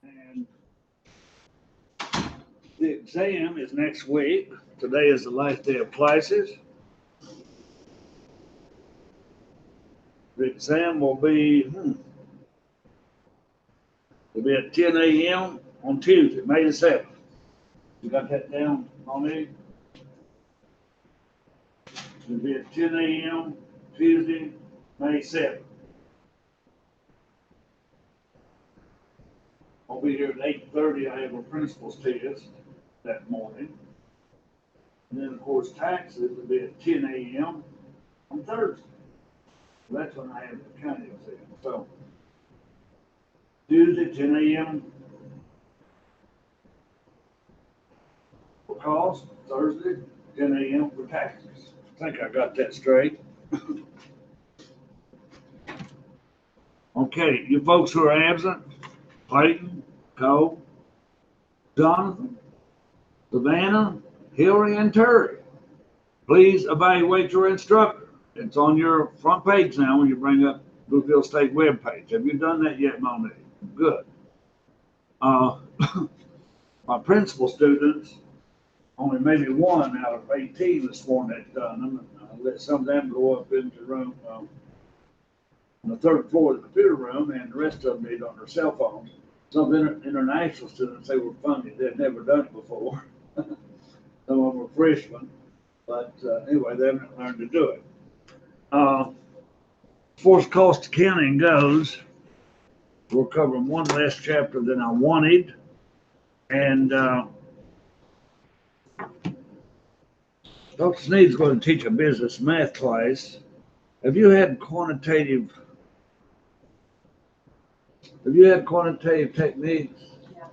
And the exam is next week. Today is the last day of classes. The exam will be at 10 a.m. on Tuesday, May the 7th. You got that down, Monique? It'll be at 10 a.m. Tuesday, May 7th. I'll be here at 8:30. I have a principal's test that morning. And then, of course, taxes will be at 10 a.m. on Thursday. So that's when I have the county exam. So Tuesday, 10 a.m. for cost, Thursday, 10 a.m. for taxes. I think I got that straight. Okay, you folks who are absent, Clayton, Cole, Jonathan, Savannah, Hillary, and Terry, please evaluate your instructor. It's on your front page now when you bring up Bluefield State webpage. Have you done that yet, Monique? Good. My principal students, only maybe one out of 18 this morning that's done them. I let some of them go up into the room on the third floor of the computer room, and the rest of them did on their cell phones. Some international students, they were funny. They'd never done it before. Some of them were freshmen, but anyway, they haven't learned to do it. As far as cost accounting goes, we're covering one less chapter than I wanted, and Dr. Sneed's going to teach a business math class. Have you had quantitative techniques? Yeah.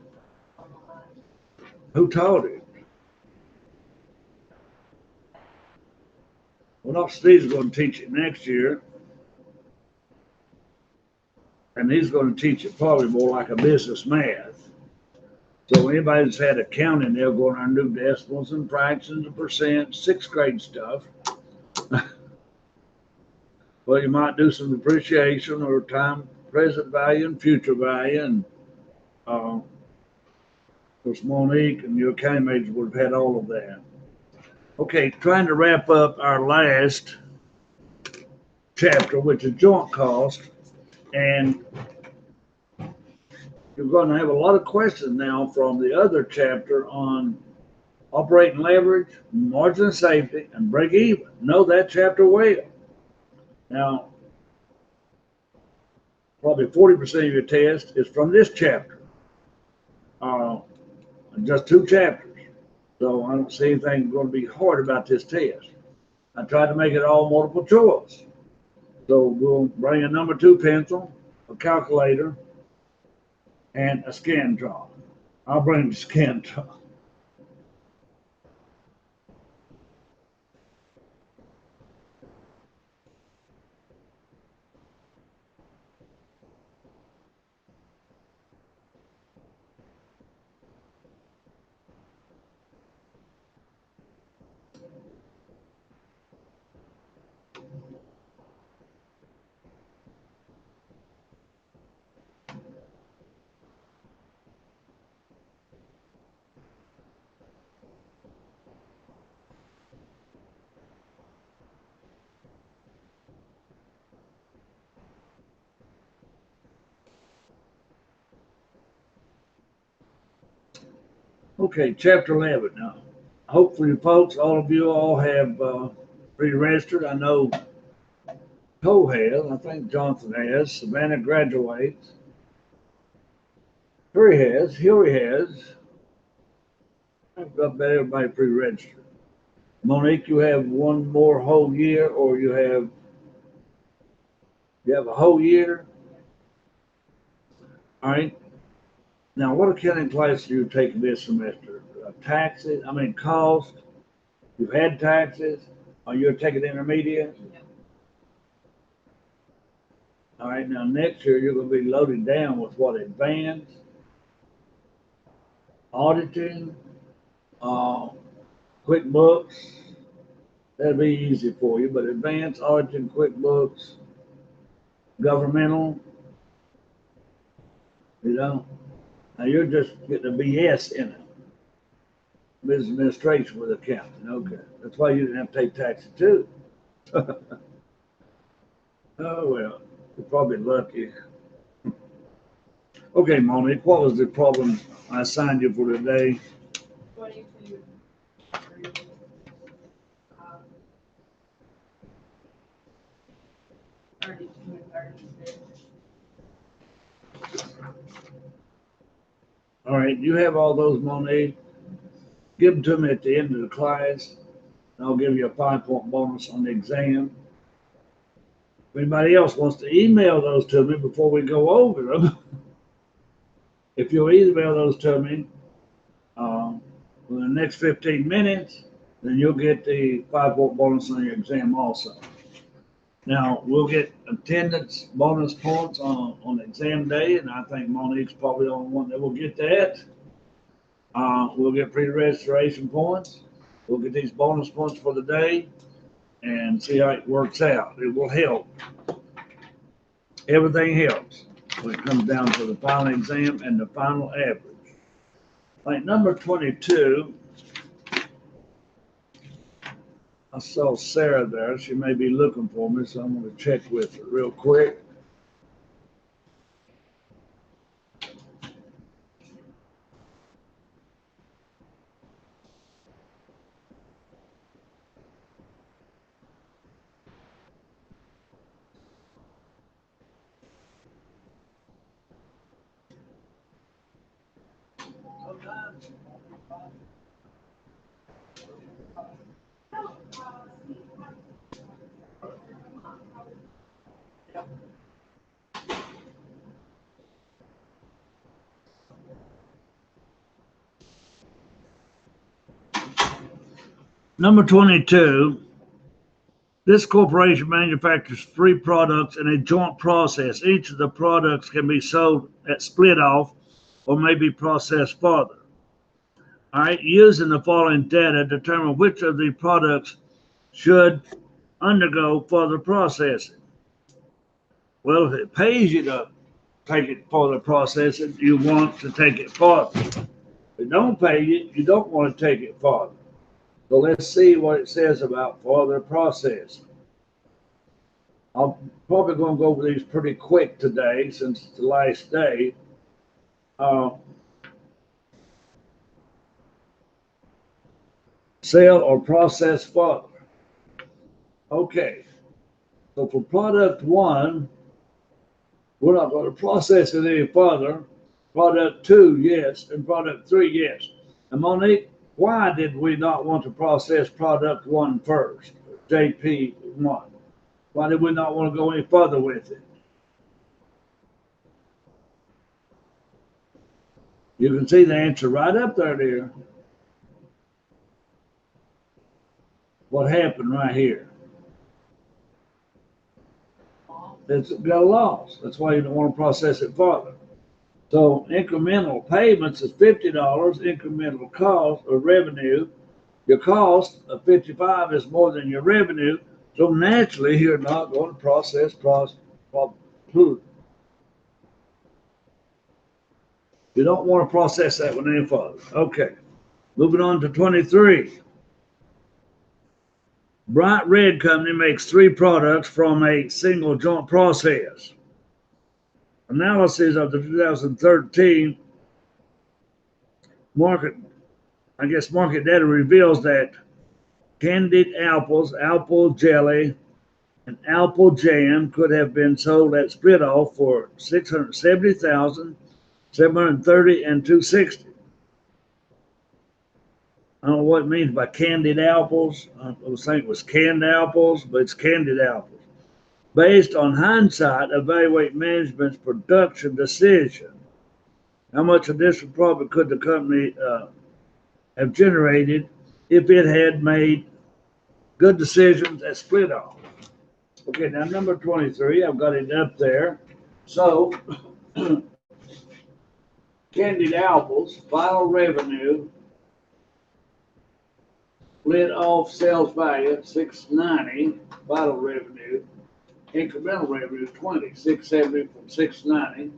Who taught it? Well, Dr. Sneed's going to teach it next year. And he's going to teach it probably more like a business math. So anybody that's had accounting, they'll go on and do decimals and fractions and percent, sixth grade stuff. Well, you might do some depreciation or time present value and future value. And of course, Monique and your accounting major would have had all of that. Okay, trying to wrap up our last chapter, which is joint cost. And you're going to have a lot of questions now from the other chapter on operating leverage, margin of safety, and break even. Know that chapter well. Now, probably 40% of your test is from this chapter. Just 2 chapters. So I don't see anything going to be hard about this test. I tried to make it all multiple choice. So we'll bring a number 2 pencil, a calculator, and a Scantron. I'll bring the Scantron. Okay, chapter 11 now. Hopefully, folks, all of you all have pre-registered. I know Cole has. I think Johnson has. Savannah graduates. Terry has. Hillary has. I've got everybody pre-registered. Monique, you have one more whole year, or you have a whole year? All right. Now, what accounting class are you taking this semester? Taxes, cost. You've had taxes. Or you're taking intermediate? Yeah. All right. Now, next year, you're going to be loaded down with what? Advanced, auditing, QuickBooks. That'll be easy for you. But advanced, auditing, QuickBooks, governmental, Now you're just getting a BS in it. Business administration with accounting. Okay. That's why you didn't have to take taxes too. Oh well, you're probably lucky. Okay, Monique, what was the problem I assigned you for today? 22, um, 32 and 36. All right, you have all those, Monique. Give them to me at the end of the class. I'll give you a 5-point bonus on the exam. If anybody else wants to email those to me before we go over them, if you'll email those to me within the next 15 minutes, then you'll get the 5-point bonus on your exam also. Now, we'll get attendance bonus points on exam day, and I think Monique's probably the only one that will get that. We'll get pre-registration points. We'll get these bonus points for the day and see how it works out. It will help. Everything helps when it comes down to the final exam and the final average. Like number 22, I saw Sarah there. She may be looking for me, so I'm going to check with her real quick. Number 22, this corporation manufactures 3 products in a joint process. Each of the products can be sold at split off or may be processed further. All right, using the following data, determine which of the products should undergo further processing. Well, if it pays you to take it further processing, you want to take it further. If it don't pay you, you don't want to take it further. So let's see what it says about further processing. I'm probably going to go over these pretty quick today since it's the last day. Sell or process further. Okay, so for product 1, we're not going to process it any further. Product 2, yes, and product 3, yes. And Monique, why did we not want to process product 1 first, JP1? Why did we not want to go any further with it? You can see the answer right up there, dear. What happened right here? It's got a loss. That's why you don't want to process it further. So incremental payments is $50. Incremental cost or revenue, your cost of $55 is more than your revenue. So naturally, you're not going to process food. You don't want to process that one any further. Okay, moving on to 23. Bright Red Company makes 3 products from a single joint process. Analysis of the 2013 market data reveals that candied apples, apple jelly, and apple jam could have been sold at split off for $670,730 and $260. I don't know what it means by candied apples. I was thinking it was canned apples, but it's candied apples. Based on hindsight, evaluate management's production decision. How much additional profit could the company have generated if it had made good decisions at split off? Okay, now number 23, I've got it up there. So, candied apples, final revenue, split off sales value, $690, final revenue, incremental revenue, $20, $670 from $690,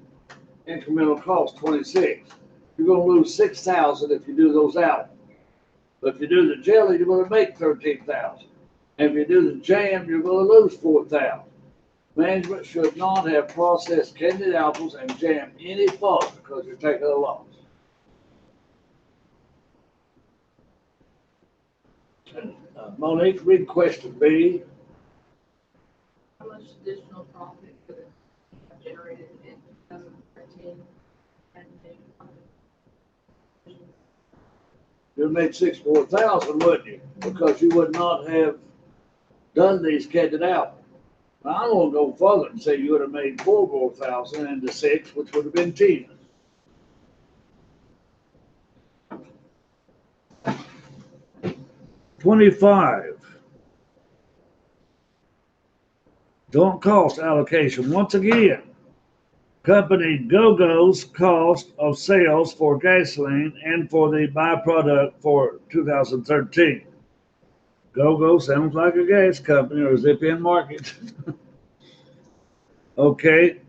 incremental cost, $26. you're gonna lose 6,000 if you do those out. But if you do the jelly, you're gonna make 13,000. And if you do the jam, you're gonna lose 4,000. Management should not have processed candied apples and jam any further because you're taking a loss. And, Monique, read question B. How much additional profit could it have generated in 2013? And You'd make 64,000, wouldn't you? Because you would not have done these candied apples. Now, I'm gonna go further and say you would have made 4 more thousand into 6, which would have been 10. $25. Joint cost allocation. Once again, company Go-Go's cost of sales for gasoline and for the byproduct for 2013. Go-Go sounds like a gas company or Zip-In Market. Okay.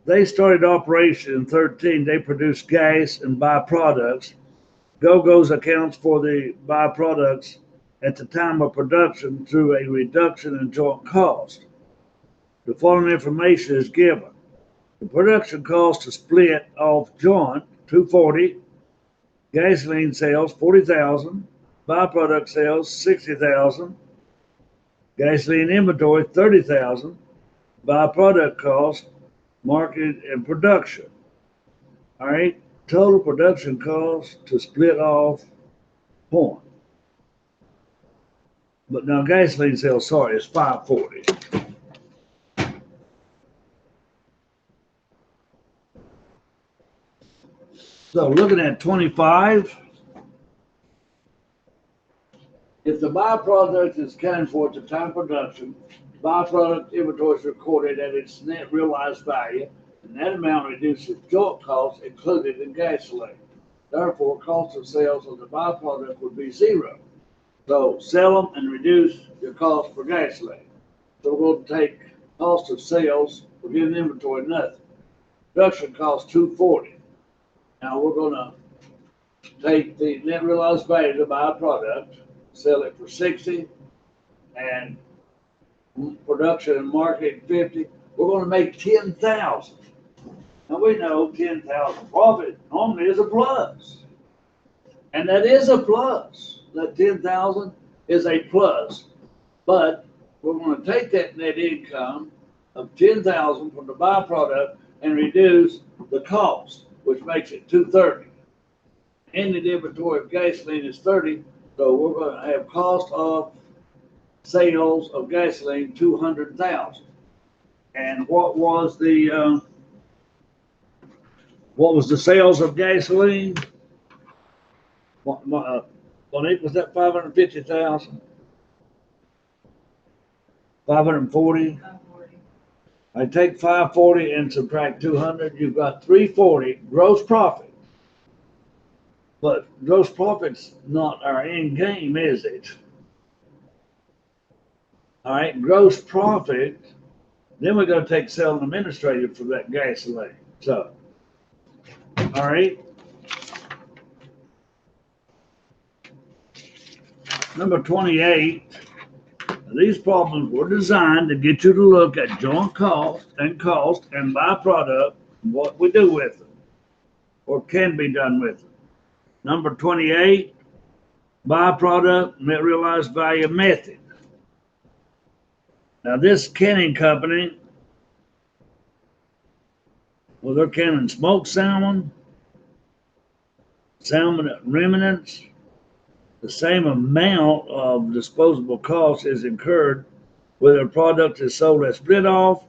They started operation in 13. They produced gas and byproducts. Go-Go's accounts for the byproducts at the time of production through a reduction in joint cost. The following information is given. The production cost to split off joint, $240, gasoline sales, $40,000, byproduct sales, $60,000, gasoline inventory, $30,000, byproduct cost, market and production. All right, total production cost to split off point. But now gasoline sales, sorry, is $540. So looking at 25, if the byproduct is accounted for at the time of production, byproduct inventory is recorded at its net realized value, and that amount reduces joint costs included in gasoline. Therefore, cost of sales of the byproduct would be 0. So sell them and reduce your cost for gasoline. So we're going to take cost of sales, we're getting inventory, nothing. Production cost $240. Now we're going to take the net realized value of the byproduct, sell it for 60, and production and market 50. We're going to make 10,000. Now we know 10,000 profit normally is a plus, and that is a plus. That 10,000 is a plus, but we're going to take that net income of 10,000 from the byproduct and reduce the cost, which makes it 230. Ended inventory of gasoline is 30, so we're going to have cost of sales of gasoline 200,000. And what was the sales of gasoline? What was that 550,000? 540. 540. I take 540 and subtract 200. You've got 340 gross profit. But gross profit's not our end game, is it? All right, gross profit. Then we're going to take sale and administrative for that gasoline. So, all right. Number 28. These problems were designed to get you to look at joint cost and byproduct, what we do with them, or can be done with them. Number 28, byproduct net realized value method. Now this canning company, well, they're canning smoked salmon, salmon remnants. The same amount of disposable cost is incurred whether a product is sold as split off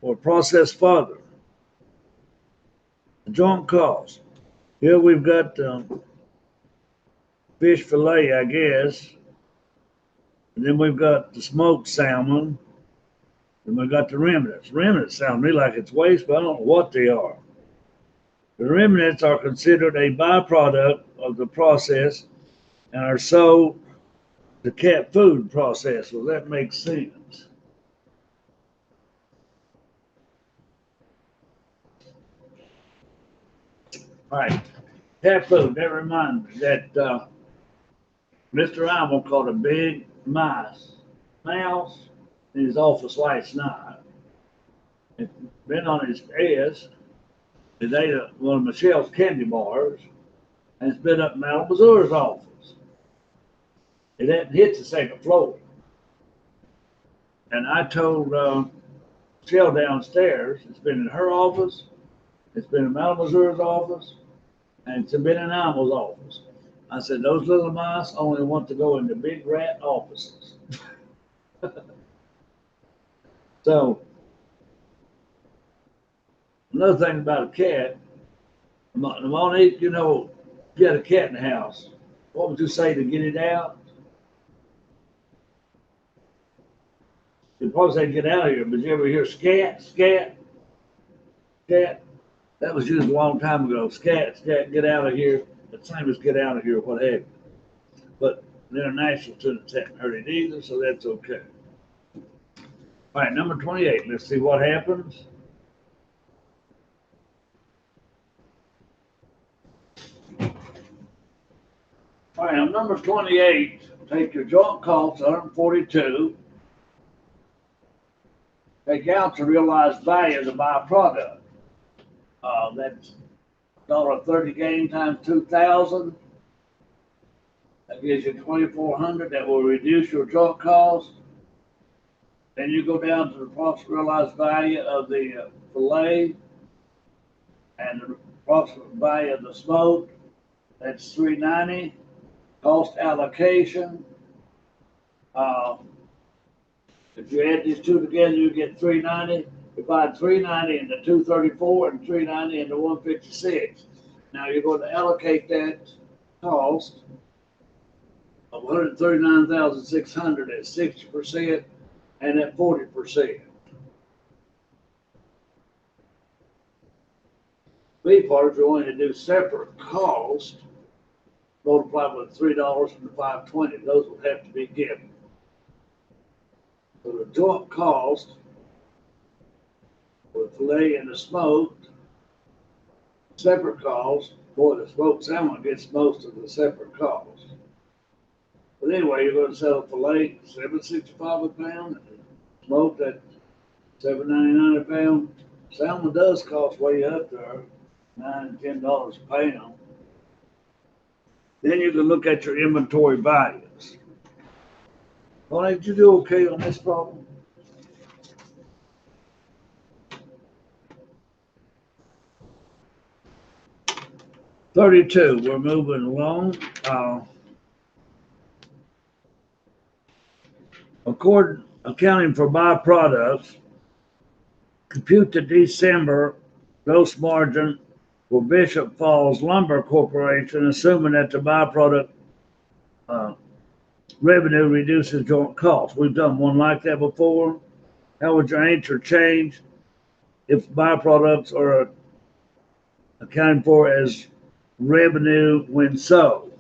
or processed further. The joint cost. Here we've got fish fillet, I guess. And then we've got the smoked salmon. And we've got the remnants. Remnants sound to me like it's waste, but I don't know what they are. The remnants are considered a byproduct of the process and are sold to cat food process. Well, that makes sense. All right, cat food. That reminds me that Mr. Animal caught a big mouse in his office last night. It's been on his desk. It ate one of Michelle's candy bars, and it's been up in Malabazur's office. It hadn't hit the second floor. And I told Michelle downstairs, it's been in her office, it's been in Malabazur's office, and it's been in Animal's office. I said, those little mice only want to go into big rat offices. So, another thing about a cat, Monique, you know, if you had a cat in the house, what would you say to get it out? You'd probably say get out of here, but you ever hear scat, scat, scat? That was used a long time ago. Scat, scat, get out of here. The same as get out of here, what have you. But the international students haven't heard it either, so that's okay. All right, number 28. Let's see what happens. All right, on number 28, take your joint cost, 142. Take out the realized value of the byproduct. That's $1.30 gain times 2,000. That gives you 2,400. That will reduce your joint cost. Then you go down to the approximate realized value of the fillet and the approximate value of the smoke. That's $3.90. Cost allocation. If you add these two together, you get $3.90. Divide $3.90 into 234 and $3.90 into 156. Now you're going to allocate that cost of $139,600 at 60% and at 40%. B part, if you're going to do separate cost, multiply with $3 and the $5.20. Those will have to be given. So the joint cost for the fillet and the smoked, separate cost, boy, the smoked salmon gets most of the separate cost. But anyway, you're going to sell a fillet $7.65 a pound, and smoked at $7.99 a pound. Salmon does cost way up there, $9 and $10 a pound. Then you can look at your inventory values. Well, did you do okay on this problem? $32, we're moving along. Accounting for byproducts, compute the December gross margin for Bishop Falls Lumber Corporation, assuming that the byproduct revenue reduces joint costs. We've done one like that before. How would your answer change if byproducts are accounted for as revenue when sold?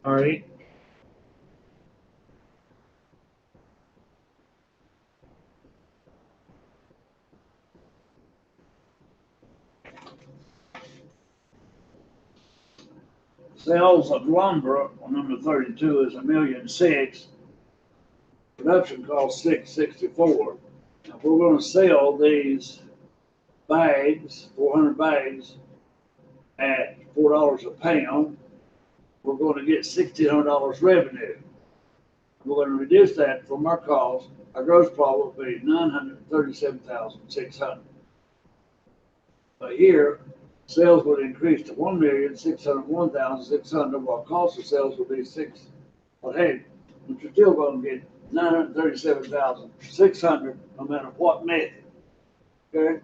All right. Sales of lumber on number 32 is $1,006,000. Production cost $664. If we're going to sell these bags, 400 bags, at $4 a pound, we're going to get $1,600 revenue. We're going to reduce that from our cost. Our gross profit will be $937,600. A year, sales would increase to $1,601,600, while cost of sales would be $6. But hey, but you're still going to get $937,600 no matter what method. Okay.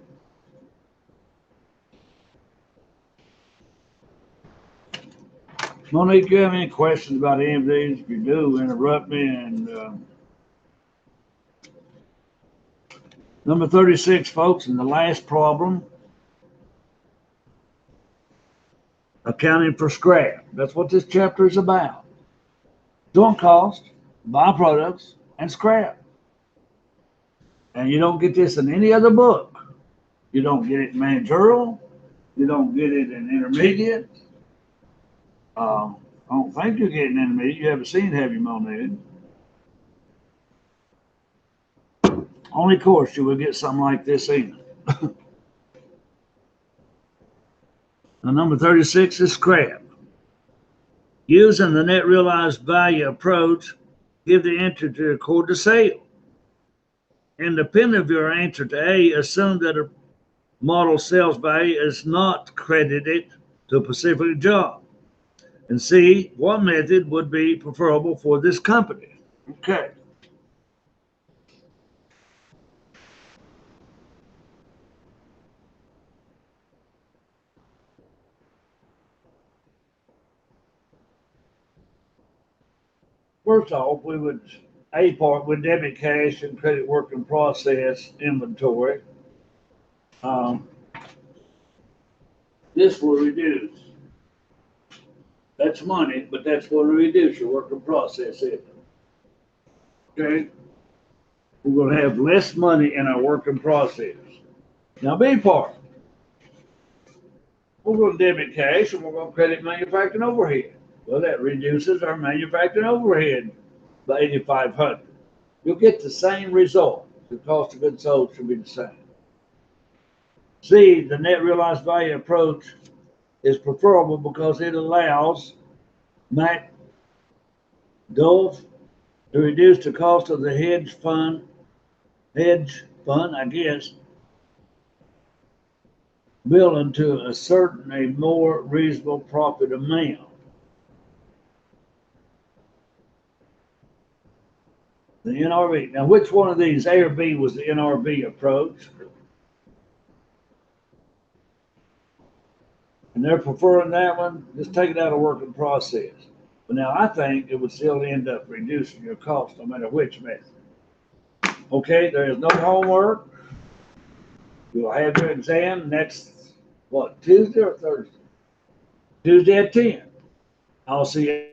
Monique, do you have any questions about any of these? If you do, interrupt me. And number 36, folks, and the last problem, accounting for scrap. That's what this chapter is about. Joint cost, byproducts, and scrap. And you don't get this in any other book. You don't get it in managerial. You don't get it in intermediate. I don't think you're getting intermediate. You haven't seen heavy monated. Only course you will get something like this in. Now, number 36 is scrap. Using the net realized value approach, give the answer to record the sale. Independent of your answer to A, assume that a model sales value is not credited to a specific job. And C, what method would be preferable for this company? Okay. First off, A part would debit cash and credit work in process inventory. This will reduce. That's money, but that's what will reduce your work in process. Okay? We're going to have less money in our work in process. Now, B part. We're going to debit cash and we're going to credit manufacturing overhead. Well, that reduces our manufacturing overhead by $8,500. You'll get the same result. The cost of goods sold should be the same. C, the net realized value approach is preferable because it allows McDuff to reduce the cost of the hedge fund, I guess, billing to a more reasonable profit amount. The NRV. Now, which one of these, A or B, was the NRV approach? And they're preferring that one. Just take it out of work in process. But now I think it would still end up reducing your cost no matter which method. Okay, there is no homework. You'll have your exam next, Tuesday or Thursday? Tuesday at 10. I'll see you.